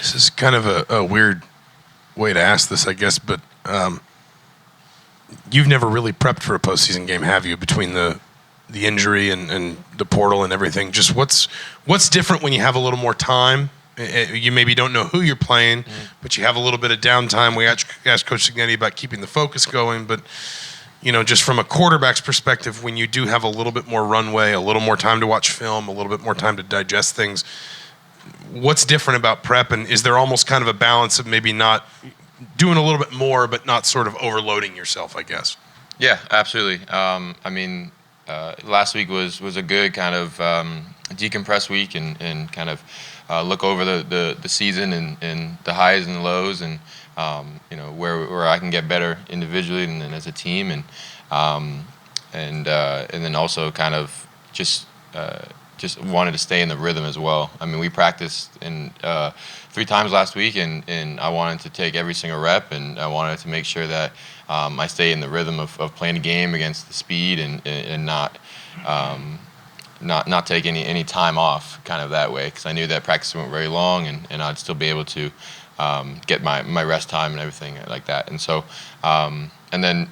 This is kind of a weird way to ask this, I guess, but you've never really prepped for a postseason game, have you? Between the injury and the portal and everything, just what's different when you have a little more time? You maybe don't know who you're playing, but you have a little bit of downtime. We asked Coach Signetti about keeping the focus going, but just from a quarterback's perspective, when you do have a little bit more runway, a little more time to watch film, a little bit more time to digest things, what's different about prep, and is there almost kind of a balance of maybe not doing a little bit more but not sort of overloading yourself, I guess? Yeah, absolutely. Last week was a good kind of decompress week and kind of look over the season and the highs and the lows and where I can get better individually and as a team and then also kind of just wanted to stay in the rhythm as well. I mean, we practiced 3 times last week, and I wanted to take every single rep, and I wanted to make sure that I stay in the rhythm of playing a game against the speed and not take any time off kind of that way, because I knew that practice went very long, and I'd still be able to get my rest time and everything like that. And so and then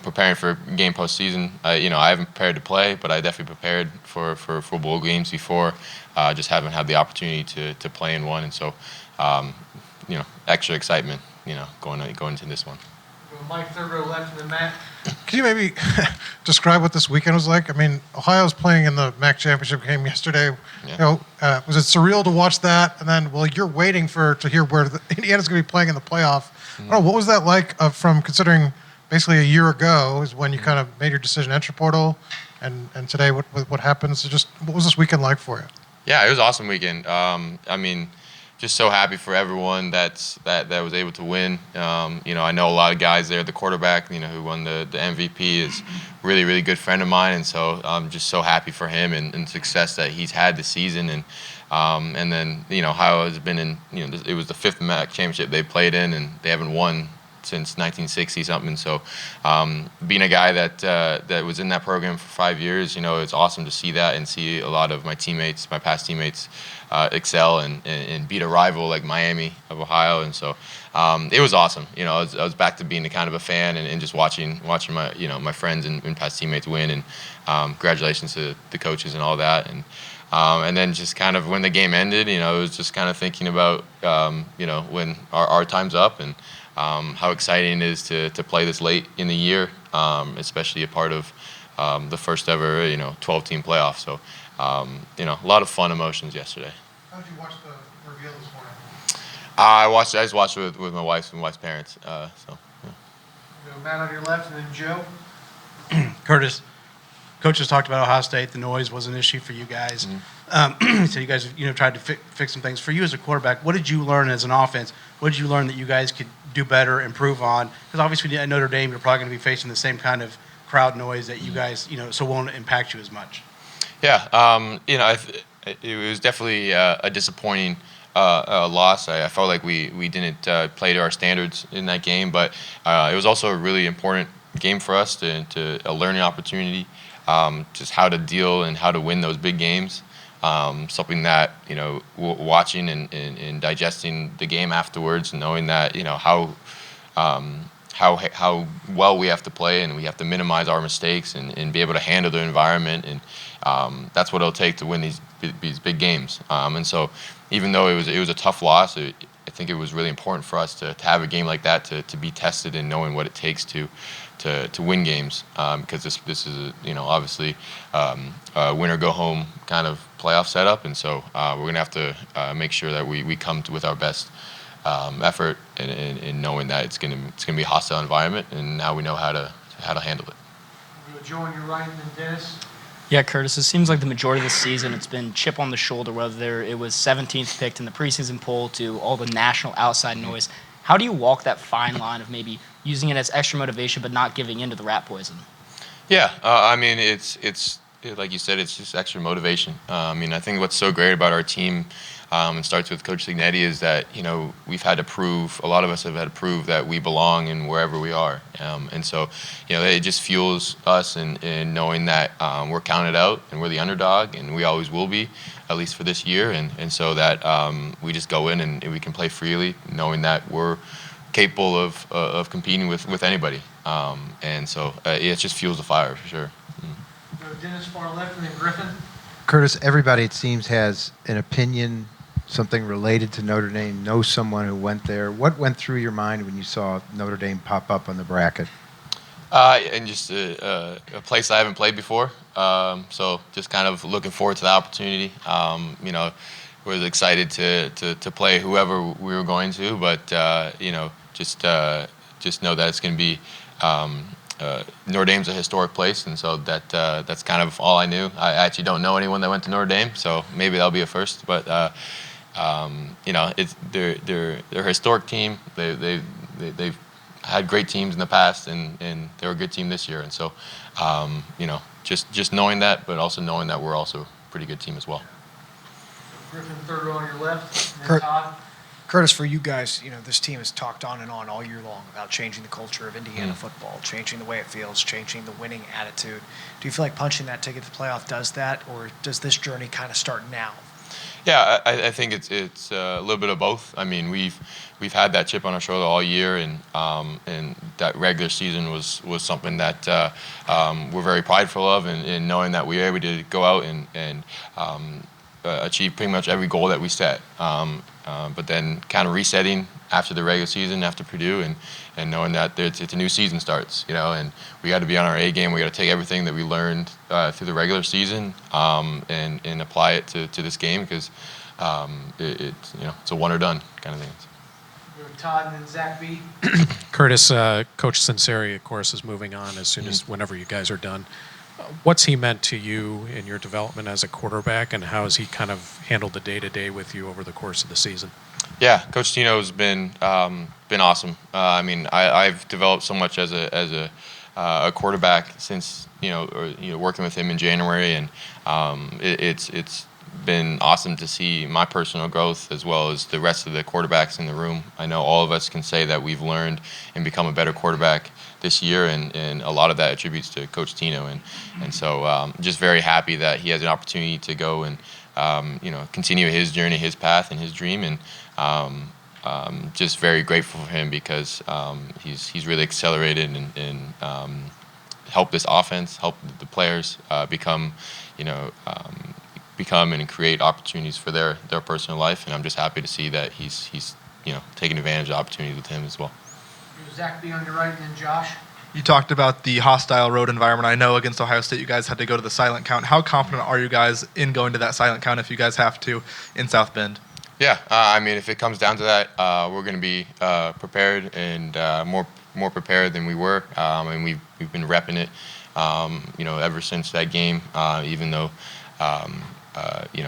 preparing for game postseason, I haven't prepared to play, but I definitely prepared for bowl games before. Just haven't had the opportunity to play in one, and so extra excitement going into this one. Mike, third row left, and then Matt. Can you maybe describe what this weekend was like? I mean, Ohio's playing in the MAC championship game yesterday. Yeah. Was it surreal to watch that? And then, you're waiting to hear where Indiana's going to be playing in the playoff. I don't know, what was that like from considering basically a year ago is when you kind of made your decision to enter portal, and today what happens? So just what was this weekend like for you? Yeah, it was an awesome weekend. Just so happy for everyone that was able to win. I know a lot of guys there. The quarterback, who won the MVP, is really, really good friend of mine, and so I'm just so happy for him and success that he's had this season. And then Ohio has been in. It was the 5th MAC championship they played in, and they haven't won since 1960 something. So being a guy that was in that program for 5 years, it's awesome to see that and see a lot of my past teammates excel and beat a rival like Miami of Ohio. And so it was awesome. I was back to being a kind of a fan and just watching my my friends and past teammates win, and congratulations to the coaches and all that. And then just kind of when the game ended, it was just kind of thinking about when our time's up and how exciting it is to play this late in the year, especially a part of the first ever 12-team playoff. So a lot of fun emotions yesterday. How did you watch the reveal this morning? I just watched it with my wife's parents. So. Yeah. Matt on your left, and then Joe. Kurtis, Coach has talked about Ohio State. The noise was an issue for you guys. So you guys tried to fix some things. For you as a quarterback, what did you learn as an offense? What did you learn that you guys could do better, improve on? Because obviously at Notre Dame, you're probably going to be facing the same kind of crowd noise that you guys, so won't impact you as much. Yeah, it was definitely a disappointing loss. I felt like we didn't play to our standards in that game, but it was also a really important game for us to a learning opportunity, just how to deal and how to win those big games. Something that watching and digesting the game afterwards, knowing that how well we have to play, and we have to minimize our mistakes and be able to handle the environment, and that's what it'll take to win these big games. And so, even though it was a tough loss, I think it was really important for us to have a game like that to be tested and knowing what it takes to win games, because this is obviously a win or go home kind of playoff setup, and so we're gonna have to make sure that we come with our best effort and knowing that it's gonna be a hostile environment, and now we know how to handle it. Joe on your right, and then Dennis. Yeah, Kurtis, it seems like the majority of the season it's been chip on the shoulder, whether it was 17th picked in the preseason poll to all the national outside noise. How do you walk that fine line of maybe using it as extra motivation but not giving in to the rat poison? Yeah, it's like you said, it's just extra motivation. I think what's so great about our team and starts with Coach Signetti, is that we've had to prove, a lot of us have had to prove that we belong in wherever we are, and so it just fuels us in knowing that we're counted out and we're the underdog and we always will be, at least for this year, and so that we just go in and we can play freely, knowing that we're capable of competing with anybody, and so it just fuels the fire for sure. Go Dennis far left and then Griffin. Kurtis, everybody it seems has an opinion, something related to Notre Dame, knows someone who went there. What went through your mind when you saw Notre Dame pop up on the bracket? And just a place I haven't played before, so just kind of looking forward to the opportunity. Was excited to play whoever we were going to, but just know that it's going to be. Notre Dame's a historic place, and so that's kind of all I knew. I actually don't know anyone that went to Notre Dame, so maybe that'll be a first. But they're a historic team. They've had great teams in the past, and they're a good team this year. And so just knowing that, but also knowing that we're also a pretty good team as well. Griffin third row on your left, and then Kurt. Todd. Kurtis, for you guys, this team has talked on and on all year long about changing the culture of Indiana football, changing the way it feels, changing the winning attitude. Do you feel like punching that ticket to the playoff does that, or does this journey kind of start now? Yeah, I think it's a little bit of both. I mean, we've had that chip on our shoulder all year, and that regular season was something that we're very prideful of, and knowing that we were able to go out and achieve pretty much every goal that we set. But then kind of resetting after the regular season, after Purdue, and knowing that it's a new season starts, and we got to be on our A game. We got to take everything that we learned through the regular season and apply it to this game, because it's a one or done kind of thing. Go Todd and then Zach B. Kurtis, Coach Sinceri, of course, is moving on as soon as whenever you guys are done. What's he meant to you in your development as a quarterback, and how has he kind of handled the day-to-day with you over the course of the season? Yeah, Coach Tino's been awesome. I mean, I've developed so much as a quarterback since working with him in January, and it's been awesome to see my personal growth as well as the rest of the quarterbacks in the room. I know all of us can say that we've learned and become a better quarterback this year, and a lot of that attributes to Coach Tino, and so just very happy that he has an opportunity to go and continue his journey, his path, and his dream, and just very grateful for him, because he's really accelerated and helped this offense, helped the players become and create opportunities for their personal life, and I'm just happy to see that he's taking advantage of opportunities with him as well. Zach B on your right, and then Josh. You talked about the hostile road environment. I know against Ohio State you guys had to go to the silent count. How confident are you guys in going to that silent count if you guys have to in South Bend? Yeah, I mean, if it comes down to that, we're going to be prepared and more prepared than we were, and we've been repping it, ever since that game, even though.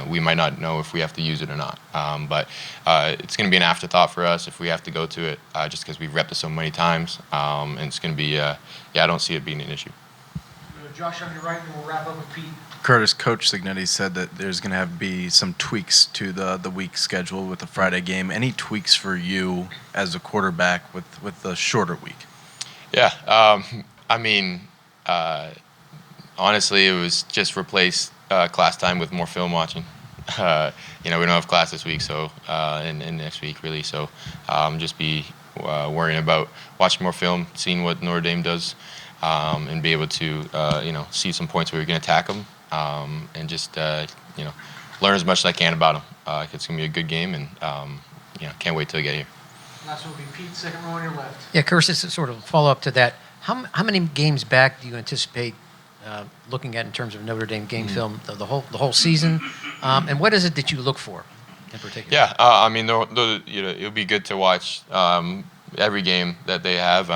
We might not know if we have to use it or not. But it's going to be an afterthought for us if we have to go to it, just because we've repped it so many times. And it's going to be, I don't see it being an issue. Josh on your right, and we'll wrap up with Pete. Kurtis, Coach Signetti said that there's going to be some tweaks to the week schedule with the Friday game. Any tweaks for you as a quarterback with the shorter week? Yeah, I mean, honestly, it was just replace class time with more film watching. We don't have class this week, so and next week really. So just be worrying about watching more film, seeing what Notre Dame does, and be able to see some points where you're going to attack them, and just learn as much as I can about them. It's going to be a good game, and can't wait till I get here. Last one will be Pete, second row on your left. Yeah, Kurtis, this is sort of a follow-up to that. How many games back do you anticipate looking at in terms of Notre Dame game film the whole season, and what is it that you look for in particular? Yeah, I mean, it'll be good to watch every game that they have.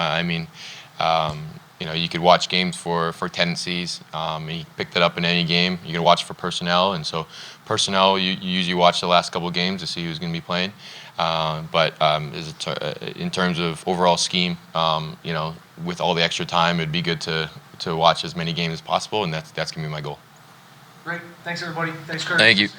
You could watch games for tendencies. You pick that up in any game. You can watch for personnel, and so personnel you usually watch the last couple of games to see who's going to be playing. But in terms of overall scheme, with all the extra time, it'd be good to watch as many games as possible, and that's going to be my goal. Great. Thanks, everybody. Thanks, Kurtis. Thank you.